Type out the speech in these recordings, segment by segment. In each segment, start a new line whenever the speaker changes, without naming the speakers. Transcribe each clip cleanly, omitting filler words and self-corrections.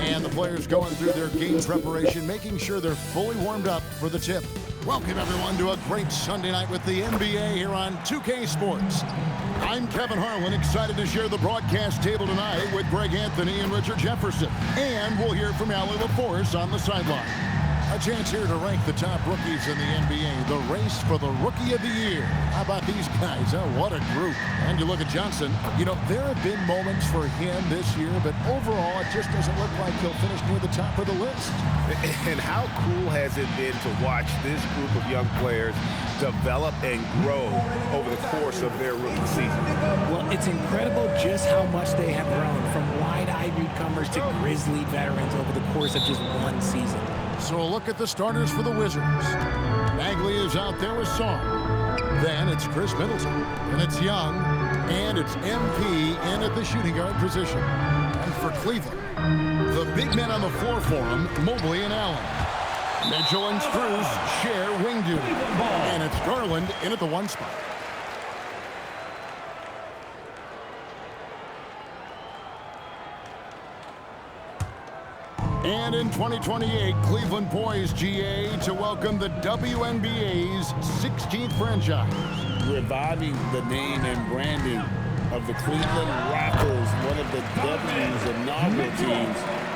And the players going through their game preparation, making sure they're fully warmed up for the tip. Welcome, everyone, to a great Sunday night with the NBA here on 2K Sports. I'm Kevin Harlan, excited to share the broadcast table tonight with Greg Anthony and Richard Jefferson. And we'll hear from Allie LaForce on the sideline. A chance here to rank the top rookies in the NBA, the race for the Rookie of the Year. How about these guys? Oh, what a group. And you look at Johnson. You know, there have been moments for him this year, but overall, it just doesn't look like he'll finish near the top of the list.
And how cool has it been to watch this group of young players develop and grow over the course of their rookie season?
Well, it's incredible just how much they have grown from wide-eyed newcomers to grizzly veterans over the course of just one season.
So a look at the starters for the Wizards. Bagley is out there with Song. Then it's Chris Middleton. And it's Young. And it's MP in at the shooting guard position. And for Cleveland, the big men on the floor for him, Mobley and Allen. Mitchell and Strus share wing duty. And it's Garland in at the one spot. And in 2028, Cleveland poised, GA, to welcome the WNBA's 16th franchise.
Reviving the name and branding of the Cleveland Rockers, one of the W's inaugural teams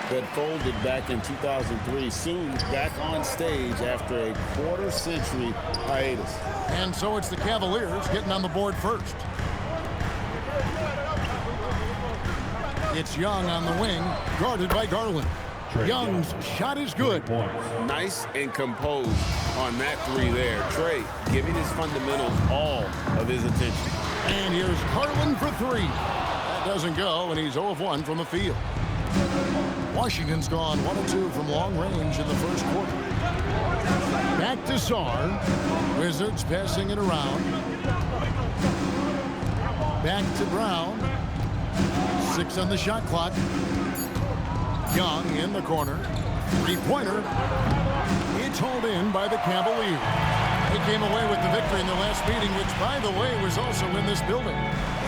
that folded back in 2003, soon back on stage after a quarter-century hiatus.
And so it's the Cavaliers getting on the board first. It's Young on the wing, guarded by Garland. Young's shot is good.
Nice and composed on that three there. Trey giving his fundamentals all of his attention.
And here's Garland for three. That doesn't go, and he's 0 of 1 from the field. Washington's gone 1 of 2 from long range in the first quarter. Back to Sarr. Wizards passing it around. Back to Brown. 6 on the shot clock. Young in the corner. Three-pointer. It's hauled in by the Cavaliers. They came away with the victory in the last meeting, which, by the way, was also in this building.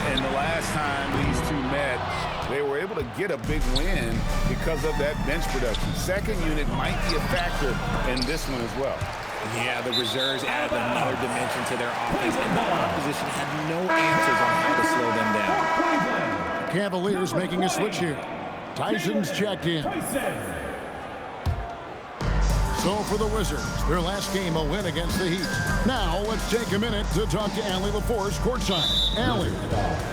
And the last time these two met, they were able to get a big win because of that bench production. Second unit might be a factor in this one as well.
Yeah, the reserves added another dimension to their offense, and the opposition had no answers on how to slow them down.
Cavaliers making a switch here. Tyson's checked in. So for the Wizards, their last game a win against the Heat. Now let's take a minute to talk to Allie LaForce courtside. Allie.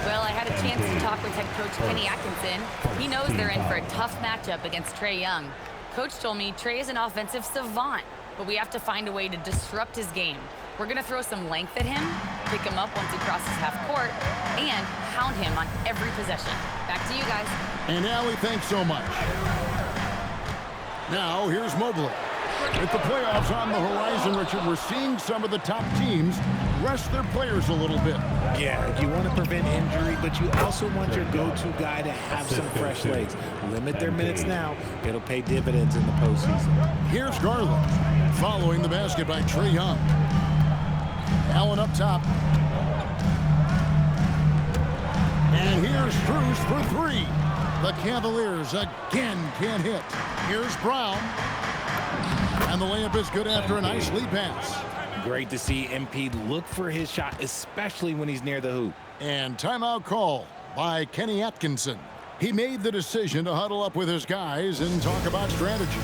Well, I had a chance to talk with head coach Kenny Atkinson. He knows they're in for a tough matchup against Trae Young. Coach told me Trae is an offensive savant, but we have to find a way to disrupt his game. We're going to throw some length at him, pick him up once he crosses half court, and hound him on every possession. Back to you guys.
And Allie, thanks so much. Now, here's Mobley. With the playoffs on the horizon, Richard, we're seeing some of the top teams rest their players a little bit.
Yeah, you want to prevent injury, but you also want your go-to guy to have some fresh legs. Limit their minutes now. It'll pay dividends in the postseason.
Here's Garland, following the basket by Trae Young. Allen up top. And here's Strus for three. The Cavaliers again can't hit. Here's Brown. And the layup is good after a nice lead pass.
Great to see MP look for his shot, especially when he's near the hoop.
And timeout call by Kenny Atkinson. He made the decision to huddle up with his guys and talk about strategy.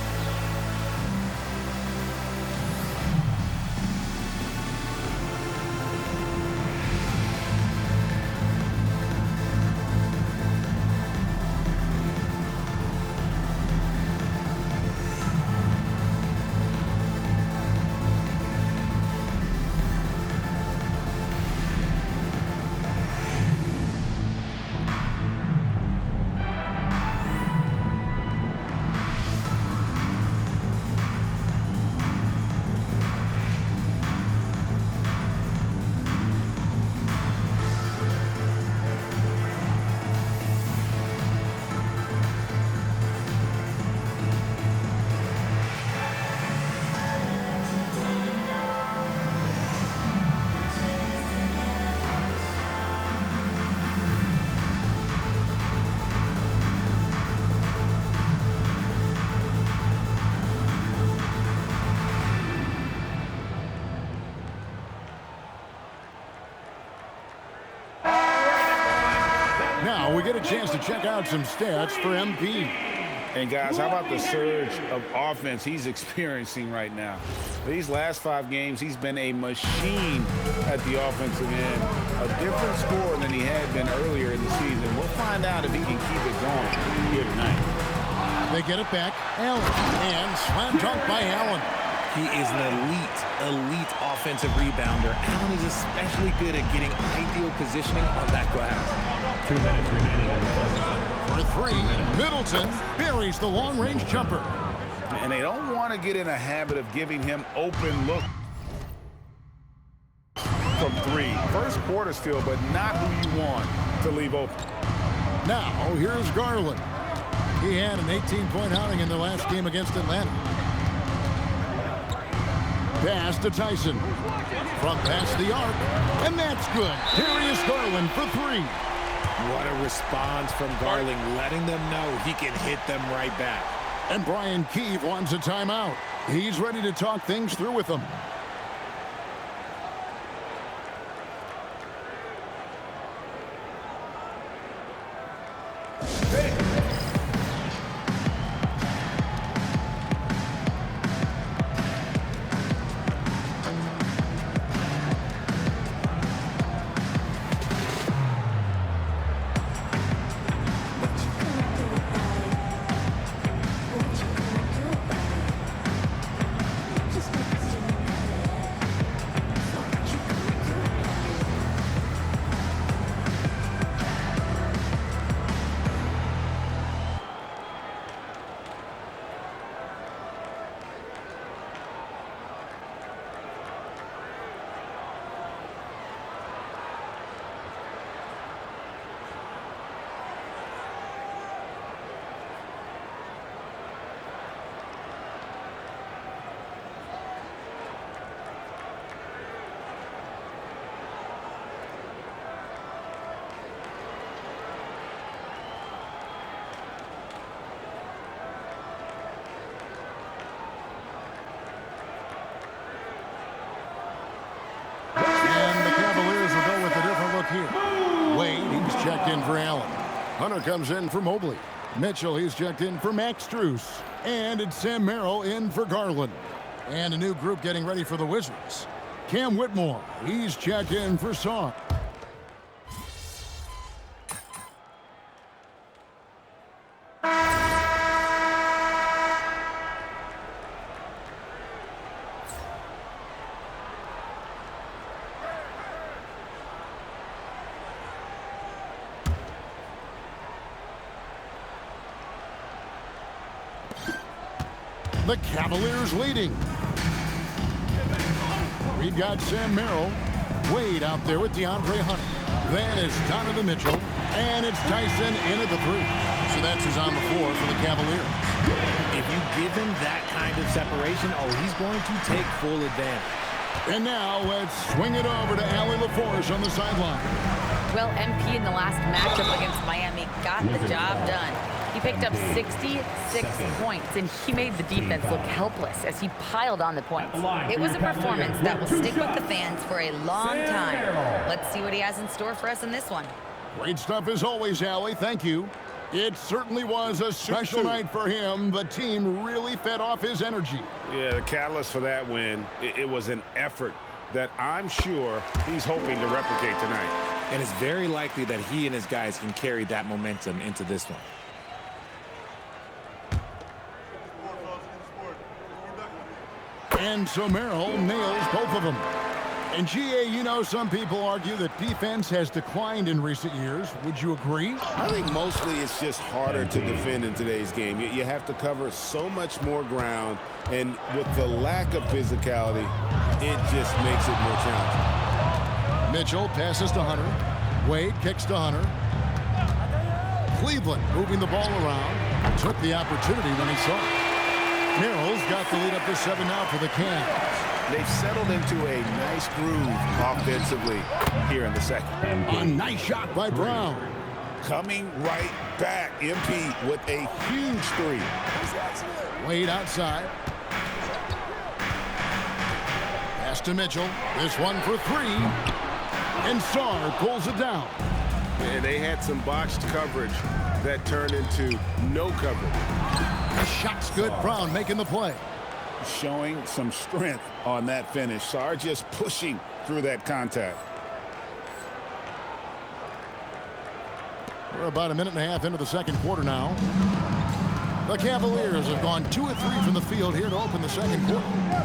Now we get a chance to check out some stats for MP.
And guys, how about the surge of offense he's experiencing right now? These last 5 games, he's been a machine at the offensive end. A different score than he had been earlier in the season. We'll find out if he can keep it going here tonight.
They get it back. Allen. And slam dunk by Allen.
He is an elite offensive rebounder. Allen is especially good at getting ideal positioning on that glass.
2 minutes remaining in the first.
For 3, Middleton buries the long-range jumper.
And they don't want to get in a habit of giving him open look from 3. First quarter still, but not who you want to leave open.
Now, here's Garland. He had an 18-point outing in the last game against Atlanta. Pass to Tyson. From past the arc, and that's good. Darius Garland for 3.
What a response from Garland, letting them know he can hit them right back.
And Brian Keefe wants a timeout. He's ready to talk things through with them. Checked in for Allen. Hunter comes in for Mobley. Mitchell, he's checked in for Max Strus. And it's Sam Merrill in for Garland. And a new group getting ready for the Wizards. Cam Whitmore, he's checked in for Saw. The Cavaliers leading. We've got Sam Merrill. Wade out there with DeAndre Hunter. Then it's Donovan Mitchell. And it's Tyson in at the 3. So that's who's on the floor for the Cavaliers.
If you give him that kind of separation, he's going to take full advantage.
And now let's swing it over to Allie LaForge on the sideline.
Well, MP in the last matchup against Miami got the job done. He picked up 66 points, and he made the defense look helpless as he piled on the points. It was a performance that will stick with the fans for a long time. Let's see what he has in store for us in this one.
Great stuff as always, Allie. Thank you. It certainly was a special night for him. The team really fed off his energy.
Yeah, the catalyst for that win, it was an effort that I'm sure he's hoping to replicate tonight.
And it's very likely that he and his guys can carry that momentum into this one.
And so Merrill nails both of them. And GA, you know, some people argue that defense has declined in recent years. Would you agree?
I think mostly it's just harder to defend in today's game. You have to cover so much more ground, and with the lack of physicality, it just makes it more challenging.
Mitchell passes to Hunter. Wade kicks to Hunter. Cleveland moving the ball around. Took the opportunity when he saw it. Merrill's got the lead up to 7 now for the Cavs.
They've settled into a nice groove offensively here in the second.
A nice shot by Brown.
Coming right back, MP with a huge 3.
Wade outside. Pass to Mitchell. This one for 3. And Sarr pulls it down.
And they had some botched coverage that turned into no coverage.
The shot's good. Brown making the play.
Showing some strength on that finish. Sarge just pushing through that contact.
We're about a minute and a half into the second quarter now. The Cavaliers have gone 2 of 3 from the field here to open the second quarter.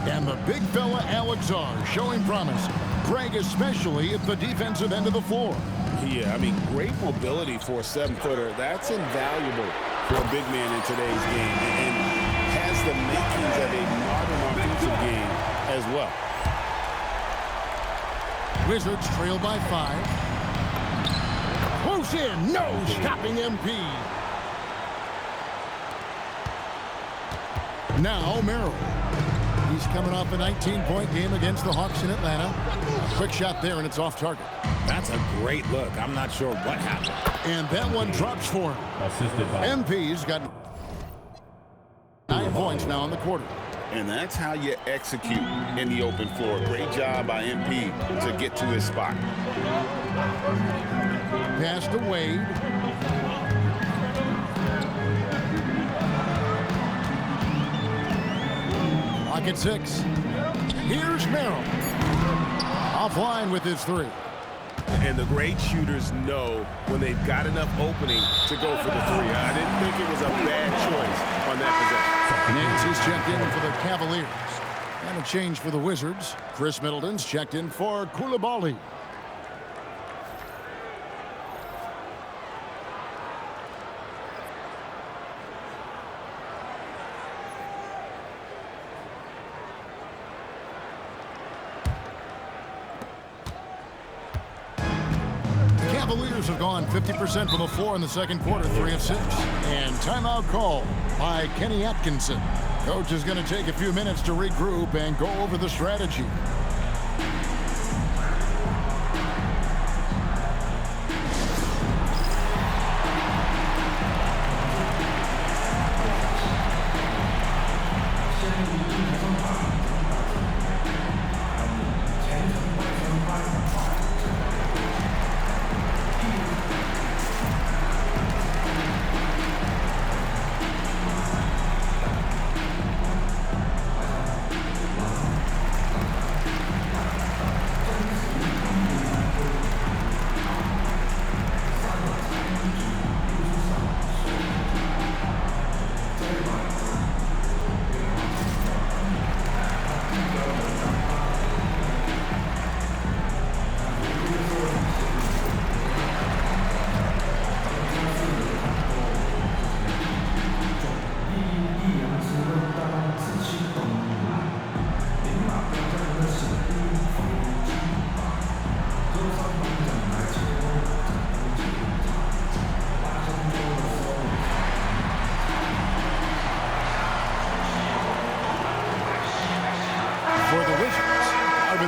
And the big fella, Alex Sarge, showing promise. Greg especially at the defensive end of the floor.
Yeah, I mean, great mobility for a 7-footer. That's invaluable for a big man in today's game. And has the makings of a modern offensive game as well.
Wizards trail by 5. Close in, no stopping MP. Now Merrill. He's coming off a 19-point game against the Hawks in Atlanta. Quick shot there, and it's off target.
That's a great look. I'm not sure what happened.
And that one drops for him.
Assisted by
MP's got 9 points now in the quarter.
And that's how you execute in the open floor. Great job by MP to get to his spot.
Pass to Wade. Lock at 6. Here's Merrill. Offline with his 3.
And the great shooters know when they've got enough opening to go for the 3. I didn't think it was a bad choice on that possession.
Nancy's checked in for the Cavaliers. And a change for the Wizards. Chris Middleton's checked in for Coulibaly. Cavaliers have gone 50% from the floor in the second quarter, 3 of 6. And timeout call by Kenny Atkinson. Coach is going to take a few minutes to regroup and go over the strategy.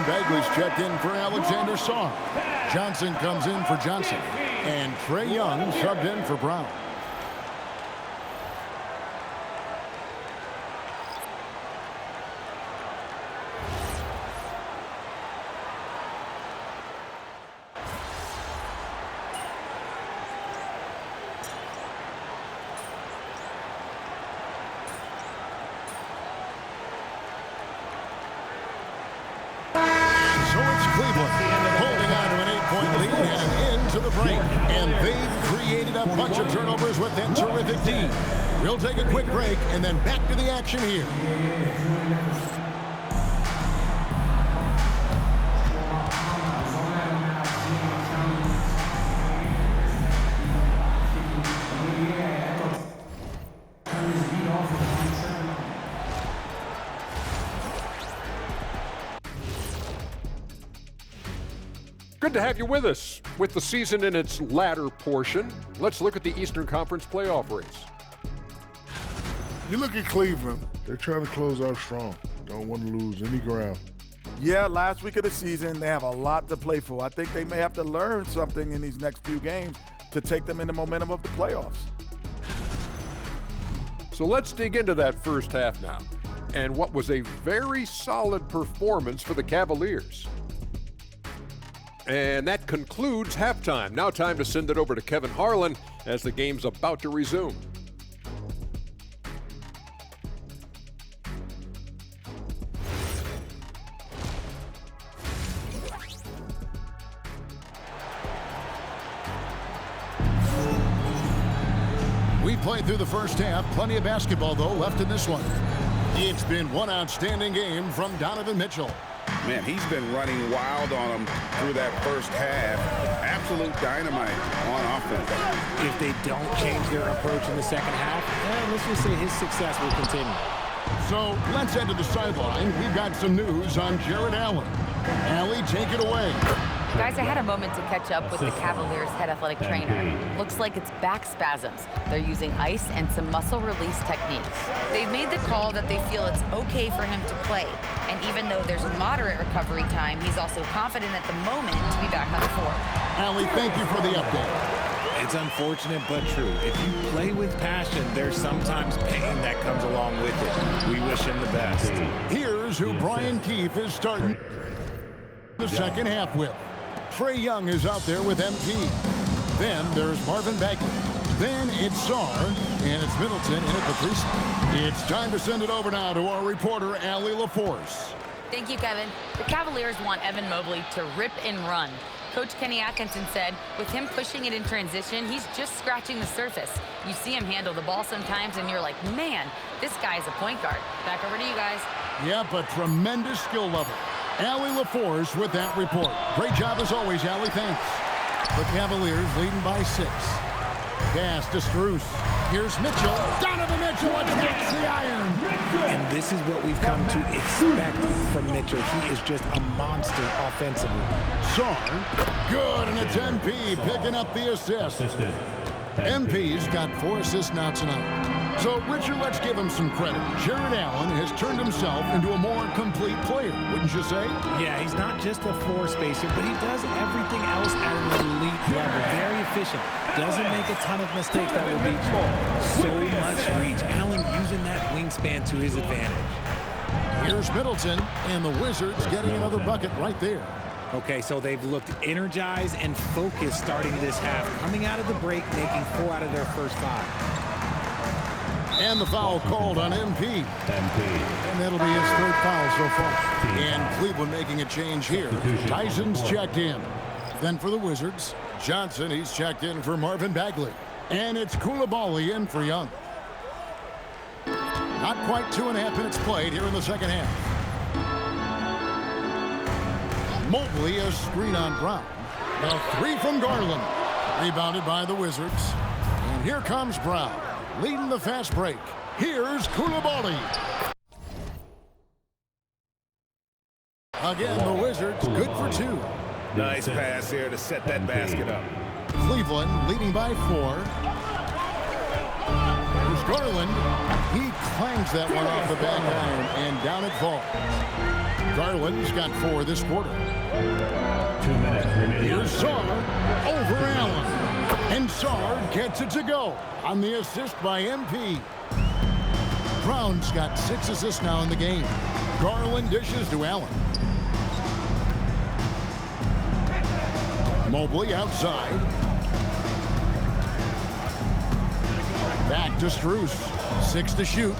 Bagley's checked in for Alexander Song. Johnson comes in for Johnson. And Trae Young subbed in for Brown. Holding on to an 8-point lead and into the break. And they've created a bunch of turnovers with that terrific team. We'll take a quick break and then back to the action here.
Good to have you with us. With the season in its latter portion, let's look at the Eastern Conference playoff race.
You look at Cleveland, they're trying to close out strong. Don't want to lose any ground.
Yeah, last week of the season, they have a lot to play for. I think they may have to learn something in these next few games to take them in the momentum of the playoffs.
So let's dig into that first half now, and what was a very solid performance for the Cavaliers. And that concludes halftime. Now time to send it over to Kevin Harlan as the game's about to resume.
We played through the first half. Plenty of basketball, though, left in this one. It's been one outstanding game from Donovan Mitchell.
Man, he's been running wild on them through that first half. Absolute dynamite on offense.
If they don't change their approach in the second half, let's just say his success will continue.
So let's head to the sideline. We've got some news on Jared Allen. Allie, take it away.
Guys, I had a moment to catch up with the Cavaliers' head athletic trainer. Looks like it's back spasms. They're using ice and some muscle release techniques. They've made the call that they feel it's okay for him to play. And even though there's moderate recovery time, he's also confident at the moment to be back on the court.
Allie, thank you for the update.
It's unfortunate but true. If you play with passion, there's sometimes pain that comes along with it. We wish him the best.
Here's who Brian Keefe is starting the second half with. Trae Young is out there with MP. Then there's Marvin Bagley. Then it's Sarr, and it's Middleton and it's Patrice. It's time to send it over now to our reporter, Allie LaForce.
Thank you, Kevin. The Cavaliers want Evan Mobley to rip and run. Coach Kenny Atkinson said, with him pushing it in transition, he's just scratching the surface. You see him handle the ball sometimes, and you're like, man, this guy's a point guard. Back over to you guys.
Yeah, but tremendous skill level. Allie LaForce with that report. Great job as always, Allie. Thanks. The Cavaliers leading by 6. Pass to Strus. Here's Mitchell. Donovan Mitchell attacks the iron.
And this is what we've come to expect from Mitchell. He is just a monster offensively.
Sarr. Good, and it's MP picking up the assist. MP's got 4 assists now tonight. So, Richard, let's give him some credit. Jared Allen has turned himself into a more complete player, wouldn't you say?
Yeah, he's not just a floor spacer, but he does everything else at an elite level. Very efficient. Doesn't make a ton of mistakes that will beat you. So much reach. Allen using that wingspan to his advantage.
Here's Middleton, and the Wizards getting another bucket right there.
Okay, so they've looked energized and focused starting this half. Coming out of the break, making 4 out of their first 5.
And the foul called on MP. And that'll be his 3rd foul so far. And Cleveland making a change here. Tyson's checked in. Then for the Wizards, Johnson, he's checked in for Marvin Bagley. And it's Coulibaly in for Young. Not quite 2.5 minutes played here in the second half. Mobley, a screen on Brown. The 3 from Garland. Rebounded by the Wizards. And here comes Brown, leading the fast break. Here's Coulibaly. Again, the Wizards good for 2.
Nice pass here to set that basket up.
Cleveland leading by 4. Here's Garland. He clangs that one off the back iron, and down it falls. Garland's got 4 this quarter.
2 minutes remaining.
Here's Sarr over Allen. And Sarr gets it to go on the assist by MP. Brown's got 6 assists now in the game. Garland dishes to Allen. Mobley outside. Back to Strus. 6 to shoot.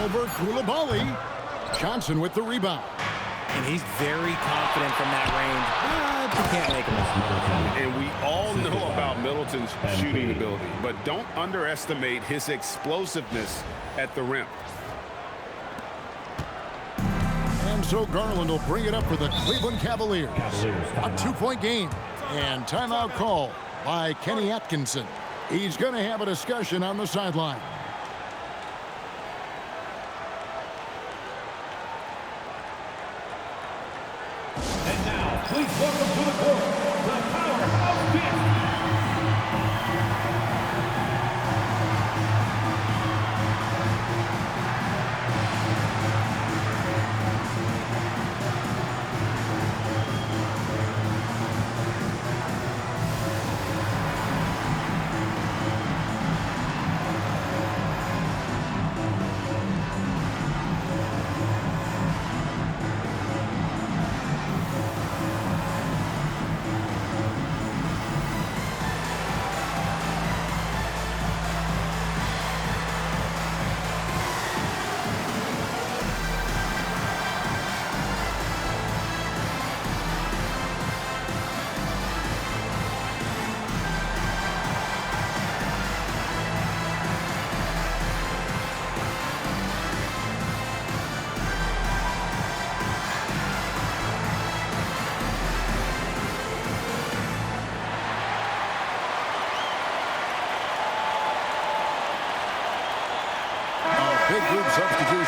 Over Coulibaly. Johnson with the rebound.
And he's very confident from that range, but you can't make him.
And we all know about Middleton's shooting ability, but don't underestimate his explosiveness at the rim.
And so Garland will bring it up for the Cleveland Cavaliers. A 2-point game. And timeout call by Kenny Atkinson. He's going to have a discussion on the sideline.
And now, please welcome to the court, the powerhouse Beast.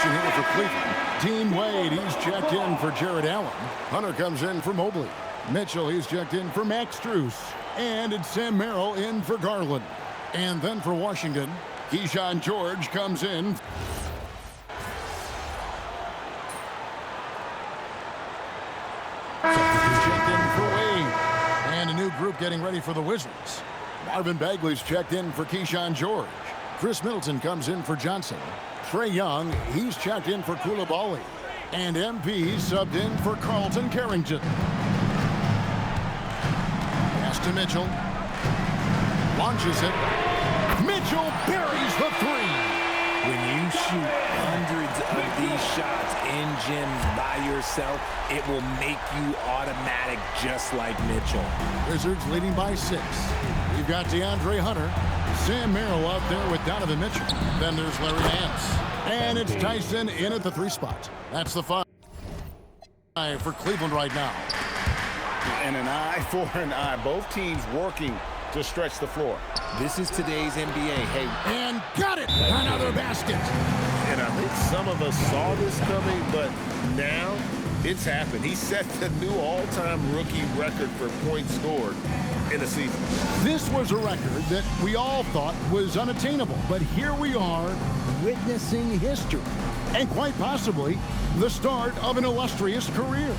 formation here for Cleveland. Dean Wade, he's checked in for Jared Allen. Hunter comes in for Mobley. Mitchell, he's checked in for Max Strus. And it's Sam Merrill in for Garland. And then for Washington, Keyshawn George comes in. Checked in for Wade. And a new group getting ready for the Wizards. Marvin Bagley's checked in for Keyshawn George. Chris Middleton comes in for Johnson. Trae Young, he's checked in for Coulibaly. And MP subbed in for Carlton Carrington. Pass to Mitchell. Launches it. Mitchell buries the three.
When you shoot hundreds of these shots in gyms by yourself, it will make you automatic just like Mitchell.
Wizards leading by 6. We've got DeAndre Hunter. Sam Merrill out there with Donovan Mitchell. Then there's Larry Nance. And it's Tyson in at the 3 spot. That's the 5 for Cleveland right now.
And an eye for an eye. Both teams working to stretch the floor.
This is today's NBA. Hey,
and got it! Another basket.
And I think some of us saw this coming, but now it's happened. He set the new all-time rookie record for points scored in a season.
This was a record that we all thought was unattainable, but here we are witnessing history and quite possibly the start of an illustrious career.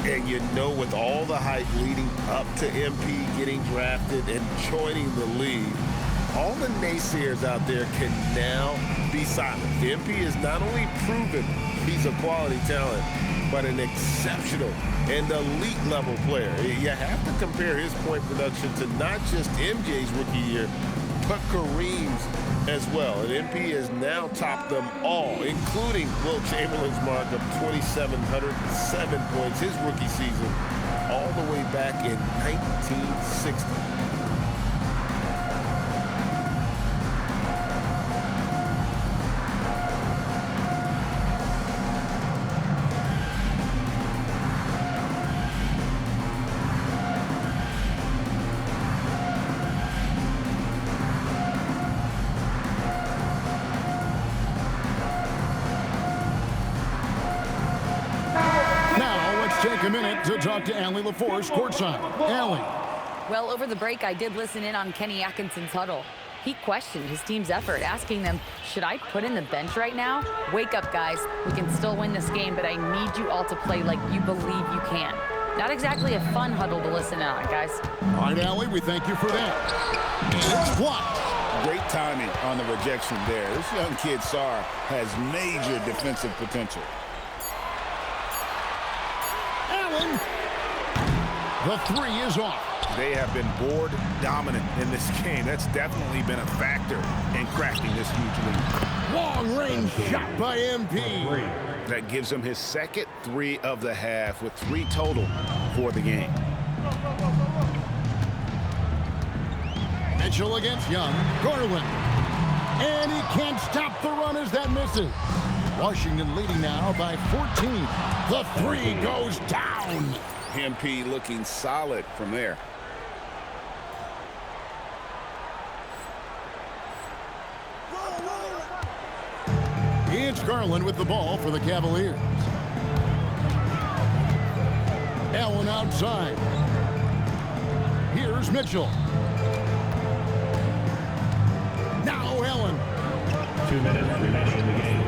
And you know, with all the hype leading up to MP getting drafted and joining the league, all the naysayers out there can now be silent. MP is not only proven he's a quality talent, but an exceptional and elite level player. You have to compare his point production to not just MJ's rookie year, but Kareem's as well. And MP has now topped them all, including Wilt Chamberlain's mark of 2,707 points his rookie season, all the way back in 1960.
Take a minute to talk to Allie LaForce courtside. Allie.
Well, over the break, I did listen in on Kenny Atkinson's huddle. He questioned his team's effort, asking them, should I put in the bench right now? Wake up, guys. We can still win this game, but I need you all to play like you believe you can. Not exactly a fun huddle to listen in on, guys.
All right, Allie, we thank you for that. And it's blocked.
Great timing on the rejection there. This young kid, Sarr, has major defensive potential.
Allen. The 3 is off.
They have been board dominant in this game. That's definitely been a factor in cracking this huge lead.
Long range shot by MP.
That gives him his second 3 of the half with 3 total for the game.
Mitchell against Young. Garland. And he can't stop the run as that misses. Washington leading now by 14. The 3 goes down.
MP looking solid from there.
It's Garland with the ball for the Cavaliers. Allen outside. Here's Mitchell. Now Allen.
2 minutes remaining in the game.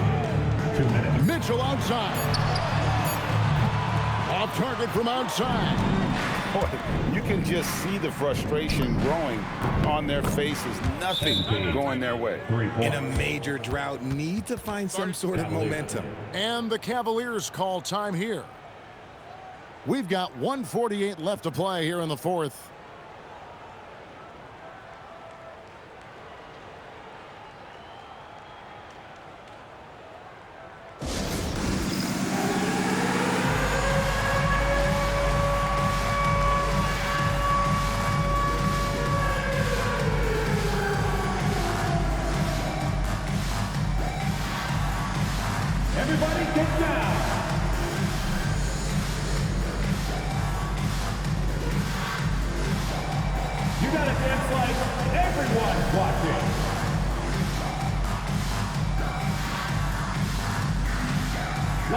2 minutes.
Mitchell outside. Off target from outside.
Boy, you can just see the frustration growing on their faces. Nothing going their way.
In a major drought, need to find some sort of momentum.
And the Cavaliers call time here. We've got 1:48 left to play here in the 4th.
Everybody get down. You gotta dance like everyone's watching.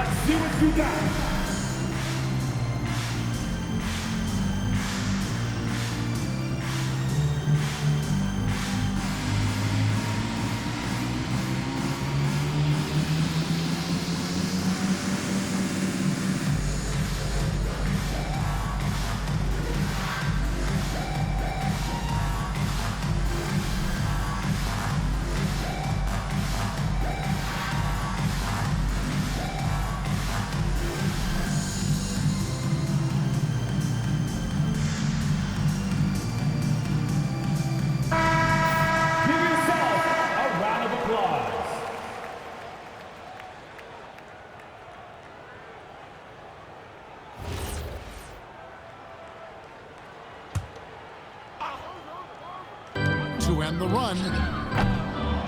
Let's see what you got.
To end the run,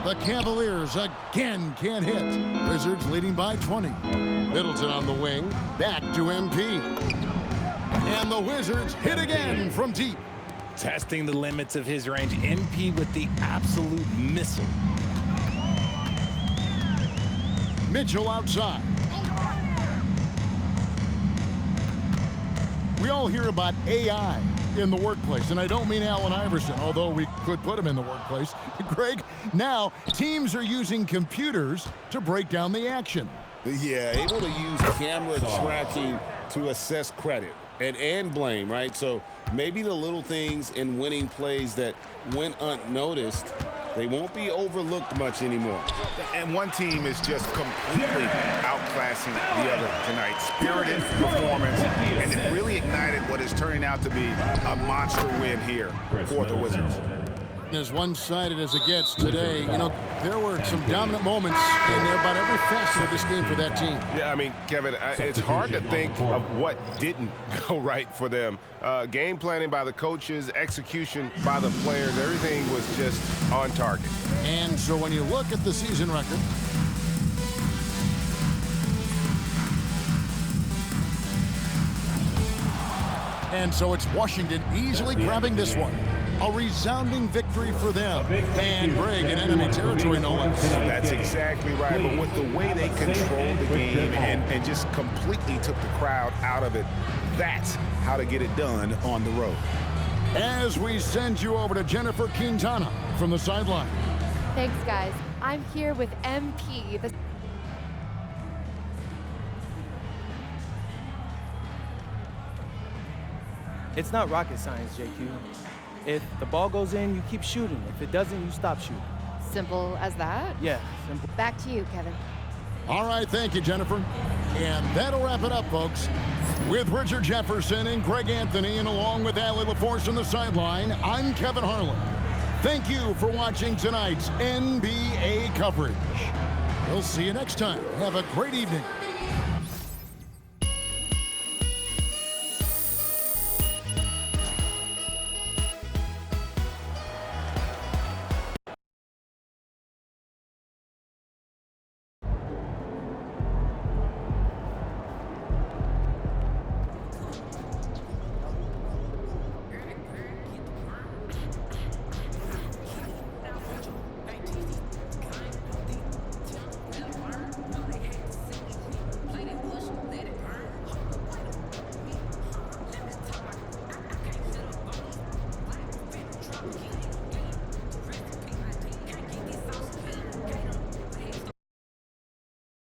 the Cavaliers again can't hit. Wizards leading by 20. Middleton on the wing, back to MP. And the Wizards hit again from deep.
Testing the limits of his range. MP with the absolute missile.
Mitchell outside. We all hear about AI in the workplace, and I don't mean Allen Iverson, although we could put him in the workplace. Greg, now teams are using computers to break down the action.
Yeah, able to use camera tracking to assess credit and blame, right? So maybe the little things in winning plays that went unnoticed, they won't be overlooked much anymore.
And one team is just completely outclassing the other tonight. Spirited performance, and it really ignited what is turning out to be a monster win here for the Wizards.
As one-sided as it gets today, you know, there were some dominant moments in there about every facet of this game for that team.
Yeah, I mean, Kevin, it's hard to think of what didn't go right for them. Game planning by the coaches, execution by the players, everything was just on target.
And so when you look at the season record, and so it's Washington easily grabbing this one. A resounding victory for them. And Greg in enemy territory, no less.
That's exactly right. But with the way they controlled the game and just completely took the crowd out of it, that's how to get it done on the road.
As we send you over to Jennifer Quintana from the sideline.
Thanks, guys. I'm here with MP.
It's not rocket science, JQ. If the ball goes in, you keep shooting. If it doesn't, you stop shooting.
Simple as that?
Yeah, simple.
Back to you, Kevin.
All right, thank you, Jennifer. And that'll wrap it up, folks. With Richard Jefferson and Greg Anthony, and along with Allie LaForce on the sideline, I'm Kevin Harlan. Thank you for watching tonight's NBA coverage. We'll see you next time. Have a great evening.